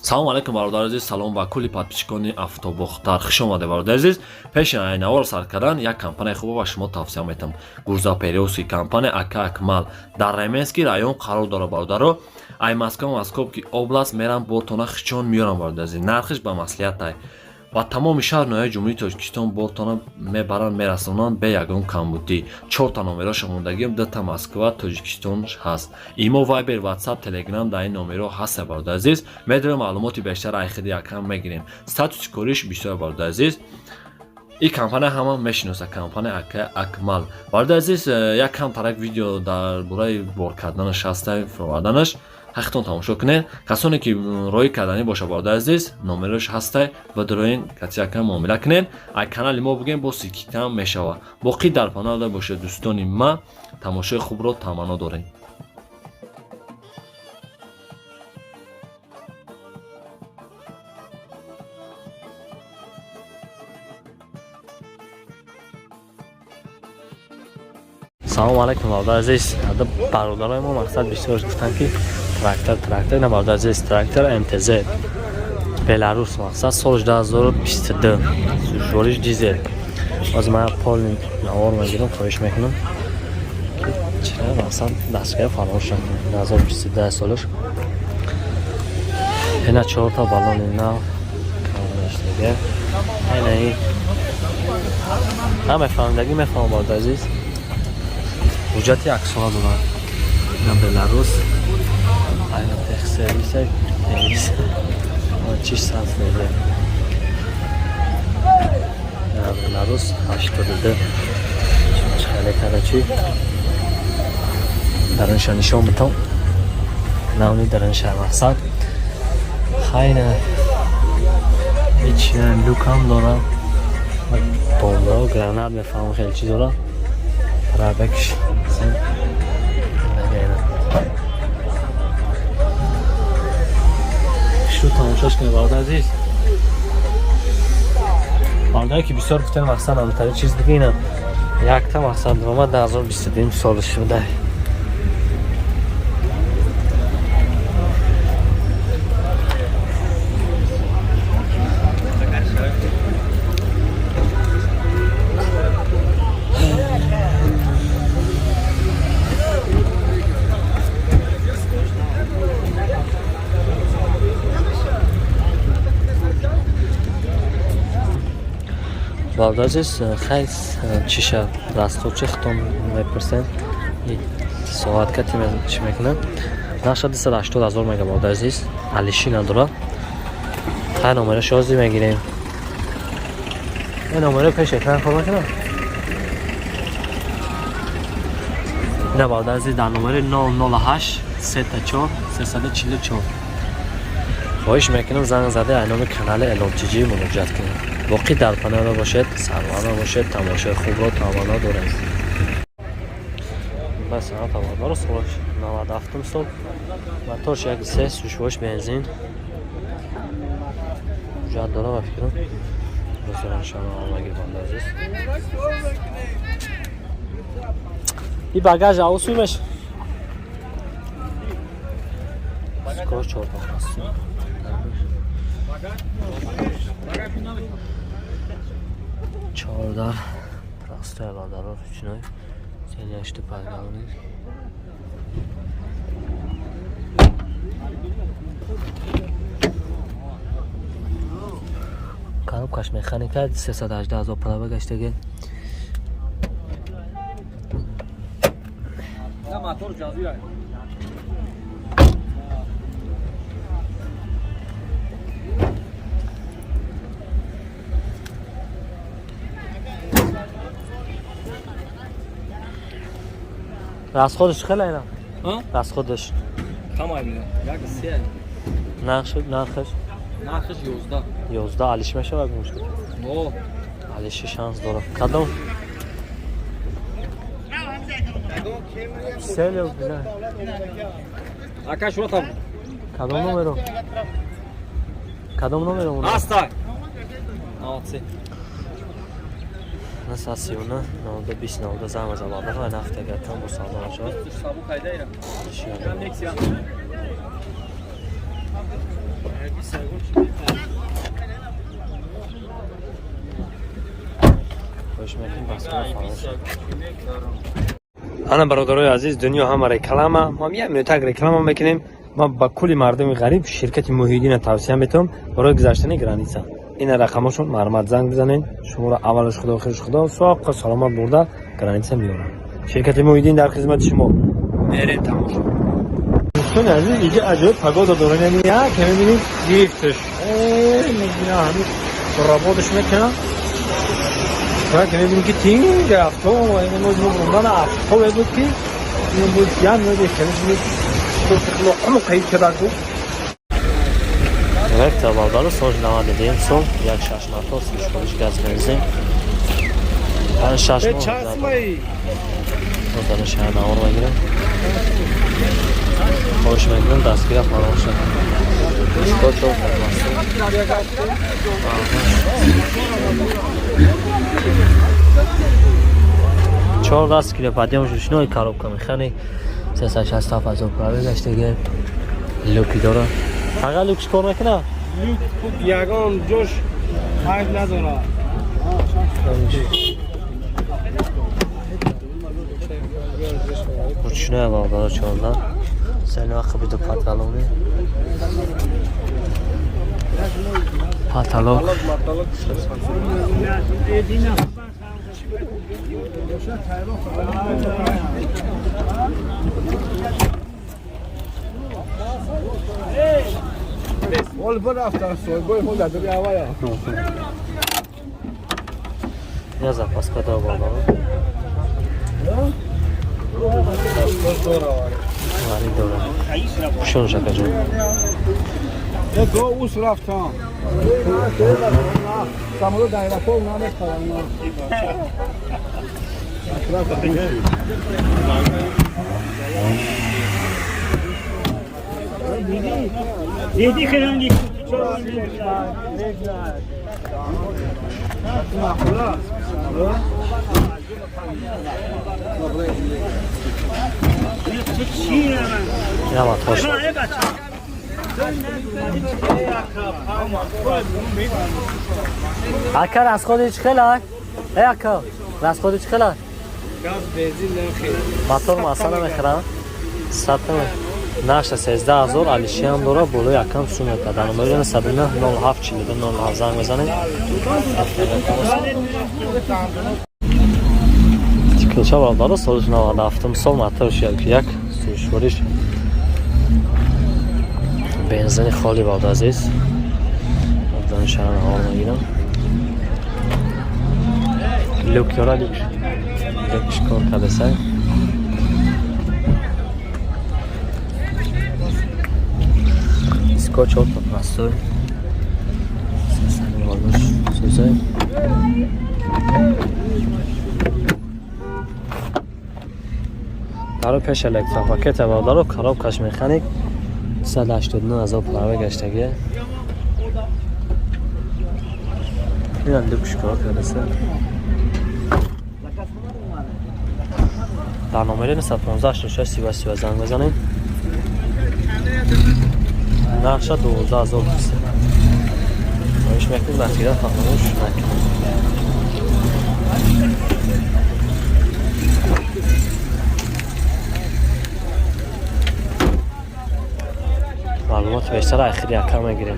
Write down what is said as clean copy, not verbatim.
салом алайкум бародари азиз, салом ба кулли подписчикони автобухтар. Хуш омадед бародари азиз. Пеши айнавор сар кардан як компания хуб ба шумо тавсия метам. Гурзапериоси компания Ака Акмал дар Раменский район қарор дорад бародаро. Ай Москва-Московки област мерам бортона хичон миёрам бародари азиз. Нархиш ба маслиҳатай. Ба тамоми шаҳр ноҳияи ҷумҳурии Тоҷикистон бортона мебаранд мерасонанд бе ягон камбудӣ. 4 та номеро шумондагӣ 2 та Москва, Тоҷикистон ҳаст. Имо Viber, WhatsApp, Telegram дар ин номеро ҳаст бародари азиз. Медарем маълумоти бештар ай хиди якам мегирем. Статуси кориш бисёр бародари азиз. ин компания ҳама мешиносад, компания Ака Акмал. Бародари азиз, якам тарак видео дар бораи бор карданаш ҳаст, фурӯварданаш. ҳақиқатон тамошо кунед. Касоне ки роҳи карданӣ боша бародари азиз, номерош ҳастай ва дороин кати якам муомила кунед. Ай канали мо бугем бо сикитам мешава. Боқӣ дар паналда бошед дӯстони ма, тамошои хубро таманно дорем. салом алайкум бародари азиз. Бародарои мо мақсад бисёр гуфтанд ки трактор ина бародари азиз, трактор МТЗ Беларус мақсад солиш 2022 сушвориш дизел. Аз ман полни навор мегирам, хоҳиш мекунам ки чира мақсад дастгоҳи фарош шуд 2022 солиш. ина 4 та баллони нав камештага. ина ин ҳама фаҳмидагӣ мефаҳмам бародари азиз. ҳуҷҷати аксола дорад. ина Беларус айна техсервис чиш санс неде. ина Беларус 82 хеле карачи даронша нишон битам навни даронша мақсад хайна ич лукам дорад бомба гранат мефаҳмам хеле чиз дорад рабекш шо тамошош кунед бародари азиз. бародаре ки бисёр гуфтем мақсад намтари чиз дига ина якта мақсад омад 2022 сол шуда. бародари азиз, хай чиша растот чехтон мепарсен соатка чӣ мекунад. нақша 280,000 мега бародари азиз. алиши надорад. хай номерош озӣ мегирем. ин номеро пеш экран хор мекунам. ина бародари азиз дар номери 008 34 344 хоҳиш мекунам занг зада айноми канали эълончиҷӣ муроҷиат кунед. боқӣ дар панелда бошед, сарварда бошед, тамошои хубро таманно доред. бас ана тавардаро солаш 97 сол. моторш 1.3 сушвош бензин. ҷад дора ва фикрам. бисёр шама омагир бародари азиз. И багаж аусумеш. Скоро чорта хаст. чордар простая ладарор ручной сеняшты пойдалны коробкаш механика 318,000 пробег гаштаги. на мотор жазира расходиш хеле айна? расходиш камай мина як 3 нархиш 11 11 алиш мешавад мушкил о алиш шанс дорад. кадом селё бина ака шо там кадом номеро аста молодцы. Насасиона, навда 20 навда зама забарда ва нафтага там бо савдор шуд. Сабу кайда ира? خوش میکنیم بس فراموش. انا برادرای عزیز دنیا هم رکلامه ما میام تگ رکلام میکنیم. ما با کلی مردم غریب شرکت محیدین توصیه میتونم برای گذشتن گرانیسا. این رقمشون مرمت زنگ بزنین شما را اولش خدا خیرش خدا ساق سلامت برده گرانیسا میارن. شرکت محیدین در خدمت شما. برید تماشا. دوستان عزیز اینجا عجایب پگودا داره نمیاد که میبینید گیفتش میبینید همین رابطش میکنه. که میبینید که تیم گرفته و این موضوع بودن افتا بود که این بود جمع میده که میبینید لقمه قید کرده بود. یک تابالدار سوژ نماده دیم سو یک شش مرتب سوش کنش گاز بنزین پنج شش مرتب بودن شهر نور بگیرم خوش میگیرم دستگیر فراموش نکنم اسکوچ رو چهار دست کیلو پدیمش شنوی کاروبکا میخنی 360 هزار پرابه گشته لوکی داره. فقط لوکش کار میکنه؟ لوک یگان جوش حیف نداره. چونه بارداره چهارده سنه وقت بیدو پاتالونه پاتالوک ول برفتن سویگوی خود دادوری هوایا نیازه پس کتا بارداره واری دوره شون شکر جون یه دو اوس رفتن سامولو دایره پا اونا نستارن دیدی خیلی یا ما توش اکر از خودش خلای ای اکر از خودش خلای گاز بنزین نمیخوره موتور مثلا میخرم ساعت ناشتا 13000 علیشی هم داره بالا یکم سونت دادن میگن 109 07 42 07 زنگ بزنید کلچه بارداره سالش 97 سال موتورش یک سوشوریش بنزین خالی بود عزیز مردان شهر حال میگیرم لوک یارا لوکش کار کرده سای اسکوچ اوتو پلاستور سیستمی والوش سوزای دارو پیش الکترا پاکت دارو خراب کش مکانیک 189,000 پلاوه گشتگیه این هم لوکش کار کرده سر در نمره 915 36 زنگ بزنید نقشه 12,000 بسته نویش میکنید بخیره فراموش نکنید معلومات بیشتر اخیری اکر میگیریم